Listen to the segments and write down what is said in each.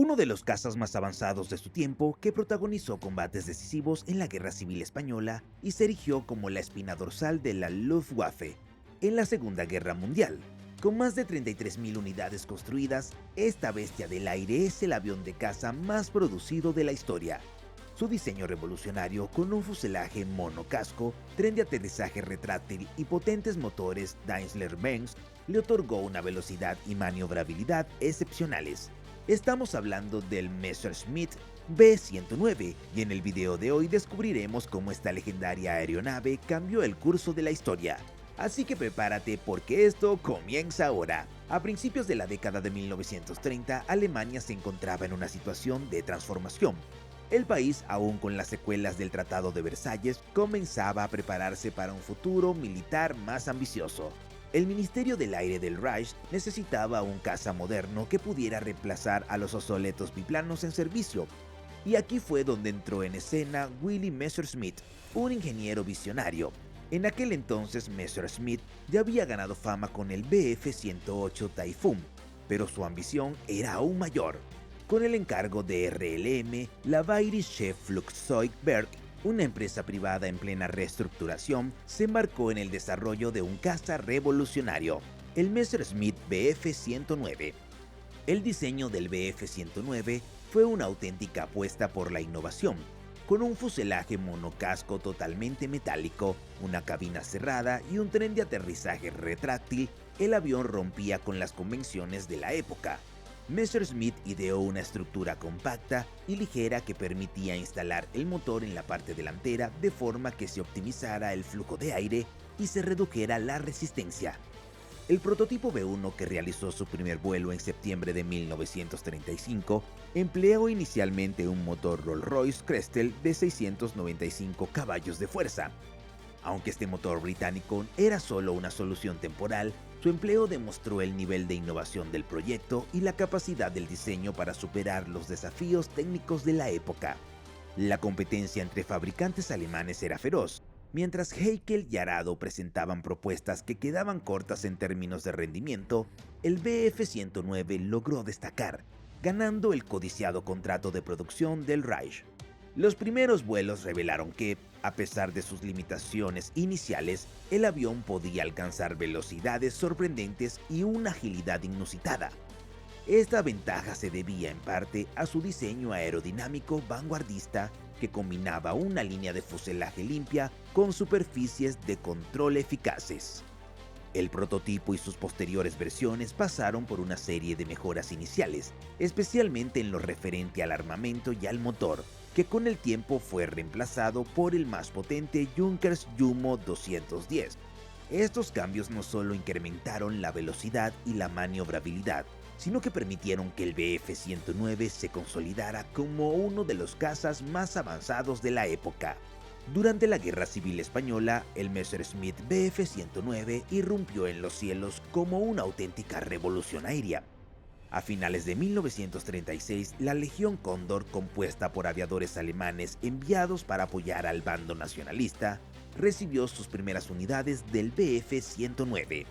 uno de los cazas más avanzados de su tiempo que protagonizó combates decisivos en la Guerra Civil Española y se erigió como la espina dorsal de la Luftwaffe en la Segunda Guerra Mundial. Con más de 33.000 unidades construidas, esta bestia del aire es el avión de caza más producido de la historia. Su diseño revolucionario, con un fuselaje monocasco, tren de aterrizaje retráctil y potentes motores Daimler-Benz, le otorgó una velocidad y maniobrabilidad excepcionales. Estamos hablando del Messerschmitt B-109 y en el video de hoy descubriremos cómo esta legendaria aeronave cambió el curso de la historia. Así que prepárate porque esto comienza ahora. A principios de la década de 1930, Alemania se encontraba en una situación de transformación. El país, aún con las secuelas del Tratado de Versalles, comenzaba a prepararse para un futuro militar más ambicioso. El Ministerio del Aire del Reich necesitaba un caza moderno que pudiera reemplazar a los obsoletos biplanos en servicio. Y aquí fue donde entró en escena Willy Messerschmitt, un ingeniero visionario. En aquel entonces Messerschmitt ya había ganado fama con el Bf-108 Typhoon, pero su ambición era aún mayor. Con el encargo de RLM, la Bayerische Flugzeugwerk, una empresa privada en plena reestructuración, se embarcó en el desarrollo de un caza revolucionario, el Messerschmitt Bf-109. El diseño del Bf-109 fue una auténtica apuesta por la innovación. Con un fuselaje monocasco totalmente metálico, una cabina cerrada y un tren de aterrizaje retráctil, el avión rompía con las convenciones de la época. Messerschmitt ideó una estructura compacta y ligera que permitía instalar el motor en la parte delantera de forma que se optimizara el flujo de aire y se redujera la resistencia. El prototipo B1, que realizó su primer vuelo en septiembre de 1935, empleó inicialmente un motor Rolls-Royce Crestel de 695 caballos de fuerza. Aunque este motor británico era solo una solución temporal, su empleo demostró el nivel de innovación del proyecto y la capacidad del diseño para superar los desafíos técnicos de la época. La competencia entre fabricantes alemanes era feroz. Mientras Heinkel y Arado presentaban propuestas que quedaban cortas en términos de rendimiento, el Bf-109 logró destacar, ganando el codiciado contrato de producción del Reich. Los primeros vuelos revelaron que, a pesar de sus limitaciones iniciales, el avión podía alcanzar velocidades sorprendentes y una agilidad inusitada. Esta ventaja se debía en parte a su diseño aerodinámico vanguardista que combinaba una línea de fuselaje limpia con superficies de control eficaces. El prototipo y sus posteriores versiones pasaron por una serie de mejoras iniciales, especialmente en lo referente al armamento y al motor, que con el tiempo fue reemplazado por el más potente Junkers Jumo 210. Estos cambios no solo incrementaron la velocidad y la maniobrabilidad, sino que permitieron que el Bf-109 se consolidara como uno de los cazas más avanzados de la época. Durante la Guerra Civil Española, el Messerschmitt Bf-109 irrumpió en los cielos como una auténtica revolución aérea. A finales de 1936, la Legión Cóndor, compuesta por aviadores alemanes enviados para apoyar al bando nacionalista, recibió sus primeras unidades del Bf-109.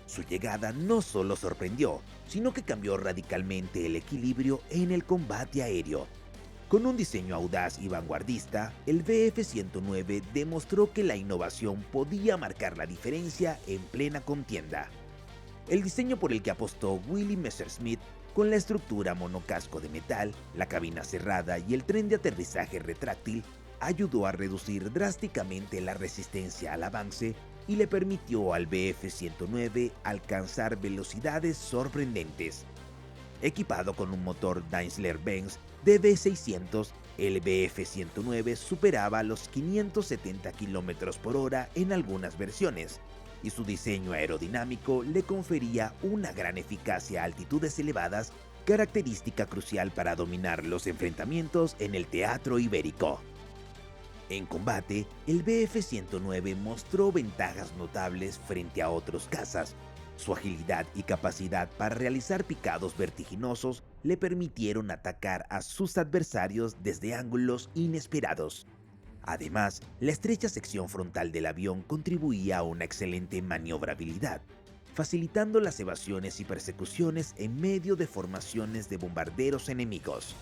Su llegada no solo sorprendió, sino que cambió radicalmente el equilibrio en el combate aéreo. Con un diseño audaz y vanguardista, el Bf-109 demostró que la innovación podía marcar la diferencia en plena contienda. El diseño por el que apostó Willy Messerschmitt, con la estructura monocasco de metal, la cabina cerrada y el tren de aterrizaje retráctil, ayudó a reducir drásticamente la resistencia al avance y le permitió al Bf-109 alcanzar velocidades sorprendentes. Equipado con un motor Daimler-Benz DB600, el Bf-109 superaba los 570 km por hora en algunas versiones, y su diseño aerodinámico le confería una gran eficacia a altitudes elevadas, característica crucial para dominar los enfrentamientos en el teatro ibérico. En combate, el Bf-109 mostró ventajas notables frente a otros cazas. Su agilidad y capacidad para realizar picados vertiginosos le permitieron atacar a sus adversarios desde ángulos inesperados. Además, la estrecha sección frontal del avión contribuía a una excelente maniobrabilidad. facilitando las evasiones y persecuciones en medio de formaciones de bombarderos enemigos.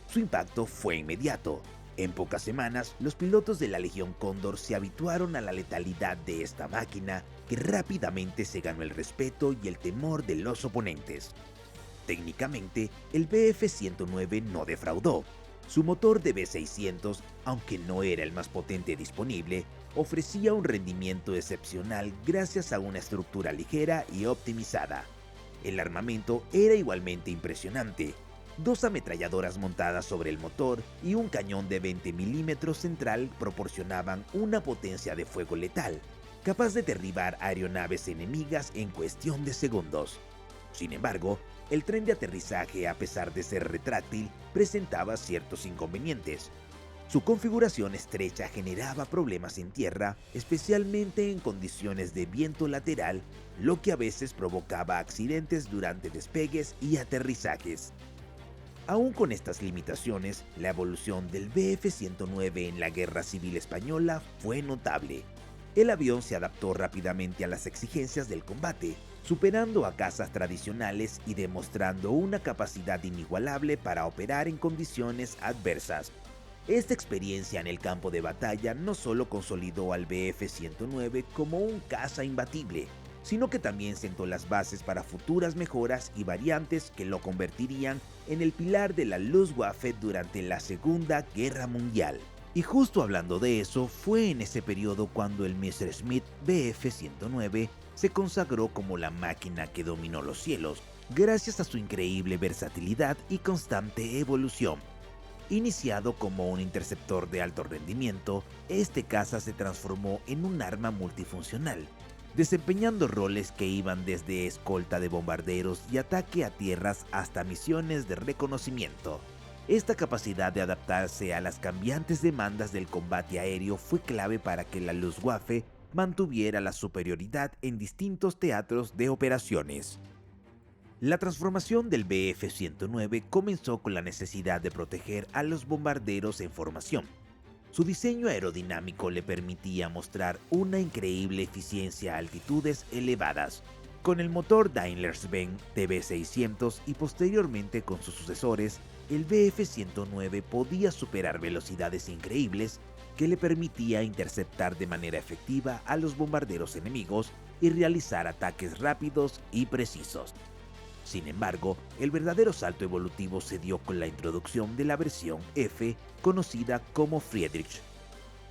Su impacto fue inmediato. En pocas semanas, los pilotos de la Legión Cóndor se habituaron a la letalidad de esta máquina, que rápidamente se ganó el respeto y el temor de los oponentes. Técnicamente, el Bf-109 no defraudó. Su motor de B600, aunque no era el más potente disponible, ofrecía un rendimiento excepcional gracias a una estructura ligera y optimizada. El armamento era igualmente impresionante. 2 ametralladoras montadas sobre el motor y un cañón de 20 milímetros central proporcionaban una potencia de fuego letal, capaz de derribar aeronaves enemigas en cuestión de segundos. Sin embargo, el tren de aterrizaje, a pesar de ser retráctil, presentaba ciertos inconvenientes. Su configuración estrecha generaba problemas en tierra, especialmente en condiciones de viento lateral, lo que a veces provocaba accidentes durante despegues y aterrizajes. Aún con estas limitaciones, la evolución del Bf-109 en la Guerra Civil Española fue notable. El avión se adaptó rápidamente a las exigencias del combate, superando a cazas tradicionales y demostrando una capacidad inigualable para operar en condiciones adversas. Esta experiencia en el campo de batalla no solo consolidó al Bf-109 como un caza imbatible, sino que también sentó las bases para futuras mejoras y variantes que lo convertirían en el pilar de la Luftwaffe durante la Segunda Guerra Mundial. Y justo hablando de eso, fue en ese periodo cuando el Messerschmitt Bf-109 se consagró como la máquina que dominó los cielos, gracias a su increíble versatilidad y constante evolución. Iniciado como un interceptor de alto rendimiento, este caza se transformó en un arma multifuncional, desempeñando roles que iban desde escolta de bombarderos y ataque a tierras hasta misiones de reconocimiento. Esta capacidad de adaptarse a las cambiantes demandas del combate aéreo fue clave para que la Luftwaffe mantuviera la superioridad en distintos teatros de operaciones. La transformación del Bf-109 comenzó con la necesidad de proteger a los bombarderos en formación. Su diseño aerodinámico le permitía mostrar una increíble eficiencia a altitudes elevadas. Con el motor Daimler-Benz TB600 y posteriormente con sus sucesores, el Bf-109 podía superar velocidades increíbles que le permitía interceptar de manera efectiva a los bombarderos enemigos y realizar ataques rápidos y precisos. Sin embargo, el verdadero salto evolutivo se dio con la introducción de la versión F, conocida como Friedrich.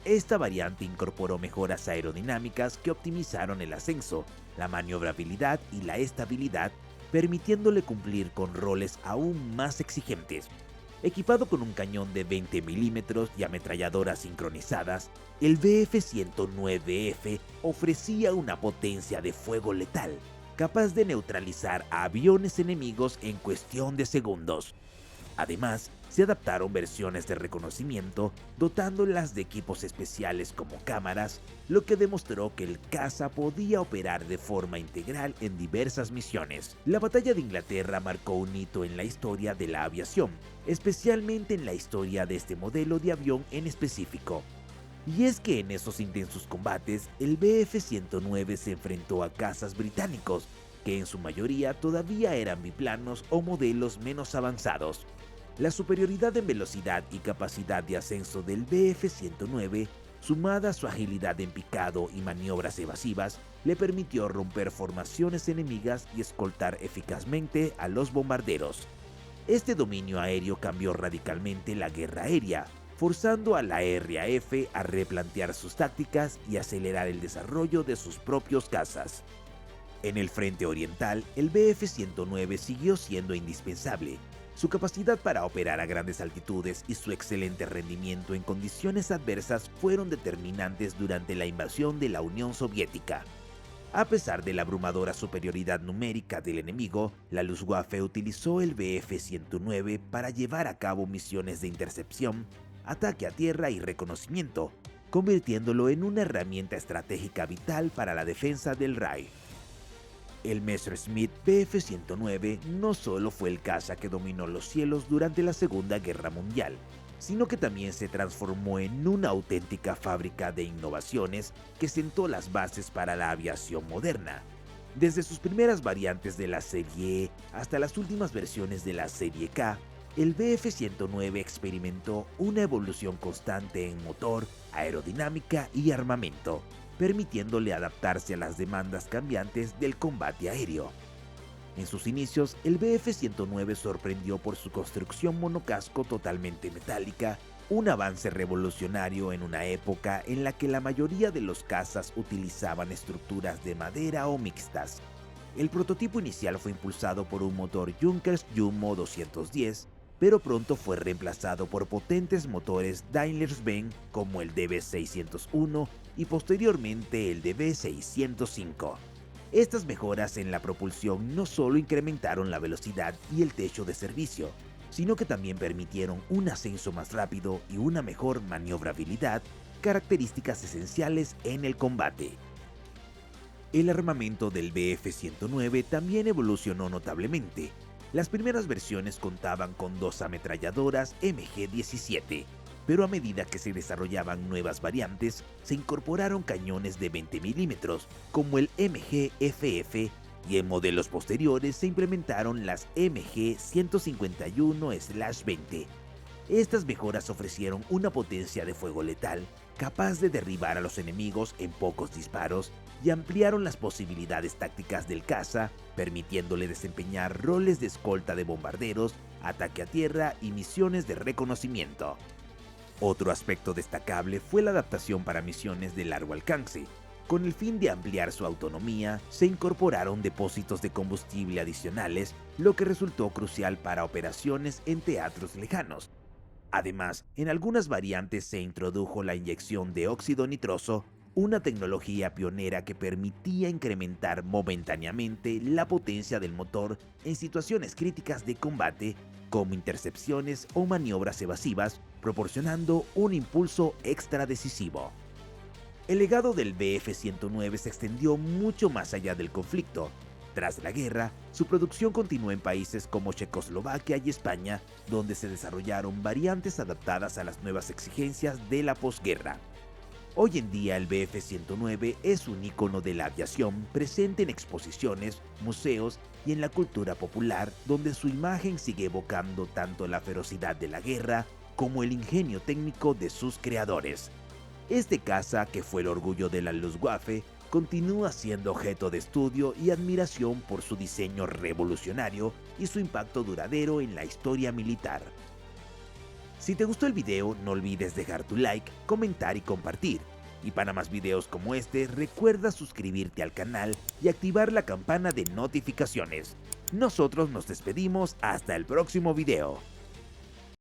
Esta variante incorporó mejoras aerodinámicas que optimizaron el ascenso, la maniobrabilidad y la estabilidad, permitiéndole cumplir con roles aún más exigentes. Equipado con un cañón de 20 milímetros y ametralladoras sincronizadas, el Bf-109F ofrecía una potencia de fuego letal, capaz de neutralizar a aviones enemigos en cuestión de segundos. Además, se adaptaron versiones de reconocimiento, dotándolas de equipos especiales como cámaras, lo que demostró que el caza podía operar de forma integral en diversas misiones. La batalla de Inglaterra marcó un hito en la historia de la aviación, especialmente en la historia de este modelo de avión en específico. Y es que en esos intensos combates, el Bf-109 se enfrentó a cazas británicos, que en su mayoría todavía eran biplanos o modelos menos avanzados. La superioridad en velocidad y capacidad de ascenso del Bf-109, sumada a su agilidad en picado y maniobras evasivas, le permitió romper formaciones enemigas y escoltar eficazmente a los bombarderos. Este dominio aéreo cambió radicalmente la guerra aérea, forzando a la RAF a replantear sus tácticas y acelerar el desarrollo de sus propios cazas. En el frente oriental, el Bf-109 siguió siendo indispensable. Su capacidad para operar a grandes altitudes y su excelente rendimiento en condiciones adversas fueron determinantes durante la invasión de la Unión Soviética. A pesar de la abrumadora superioridad numérica del enemigo, la Luftwaffe utilizó el Bf-109 para llevar a cabo misiones de intercepción, ataque a tierra y reconocimiento, convirtiéndolo en una herramienta estratégica vital para la defensa del Reich. El Messerschmitt Bf-109 no solo fue el caza que dominó los cielos durante la Segunda Guerra Mundial, sino que también se transformó en una auténtica fábrica de innovaciones que sentó las bases para la aviación moderna. Desde sus primeras variantes de la Serie E hasta las últimas versiones de la Serie K, el Bf-109 experimentó una evolución constante en motor, aerodinámica y armamento, permitiéndole adaptarse a las demandas cambiantes del combate aéreo. En sus inicios, el Bf-109 sorprendió por su construcción monocasco totalmente metálica, un avance revolucionario en una época en la que la mayoría de los cazas utilizaban estructuras de madera o mixtas. El prototipo inicial fue impulsado por un motor Junkers Jumo 210, pero pronto fue reemplazado por potentes motores Daimler-Benz como el DB601 y posteriormente el DB605. Estas mejoras en la propulsión no solo incrementaron la velocidad y el techo de servicio, sino que también permitieron un ascenso más rápido y una mejor maniobrabilidad, características esenciales en el combate. El armamento del Bf-109 también evolucionó notablemente. Las primeras versiones contaban con 2 ametralladoras MG-17, pero a medida que se desarrollaban nuevas variantes, se incorporaron cañones de 20 milímetros, como el MG-FF, y en modelos posteriores se implementaron las MG-151/20. Estas mejoras ofrecieron una potencia de fuego letal capaz de derribar a los enemigos en pocos disparos y ampliaron las posibilidades tácticas del caza, permitiéndole desempeñar roles de escolta de bombarderos, ataque a tierra y misiones de reconocimiento. Otro aspecto destacable fue la adaptación para misiones de largo alcance. Con el fin de ampliar su autonomía, se incorporaron depósitos de combustible adicionales, lo que resultó crucial para operaciones en teatros lejanos. Además, en algunas variantes se introdujo la inyección de óxido nitroso, una tecnología pionera que permitía incrementar momentáneamente la potencia del motor en situaciones críticas de combate, como intercepciones o maniobras evasivas, proporcionando un impulso extra decisivo. El legado del Bf-109 se extendió mucho más allá del conflicto. Tras la guerra, su producción continuó en países como Checoslovaquia y España, donde se desarrollaron variantes adaptadas a las nuevas exigencias de la posguerra. Hoy en día el Bf-109 es un ícono de la aviación presente en exposiciones, museos y en la cultura popular, donde su imagen sigue evocando tanto la ferocidad de la guerra como el ingenio técnico de sus creadores. Este caza, que fue el orgullo de la Luftwaffe, continúa siendo objeto de estudio y admiración por su diseño revolucionario y su impacto duradero en la historia militar. Si te gustó el video, no olvides dejar tu like, comentar y compartir. Y para más videos como este, recuerda suscribirte al canal y activar la campana de notificaciones. Nosotros nos despedimos hasta el próximo video.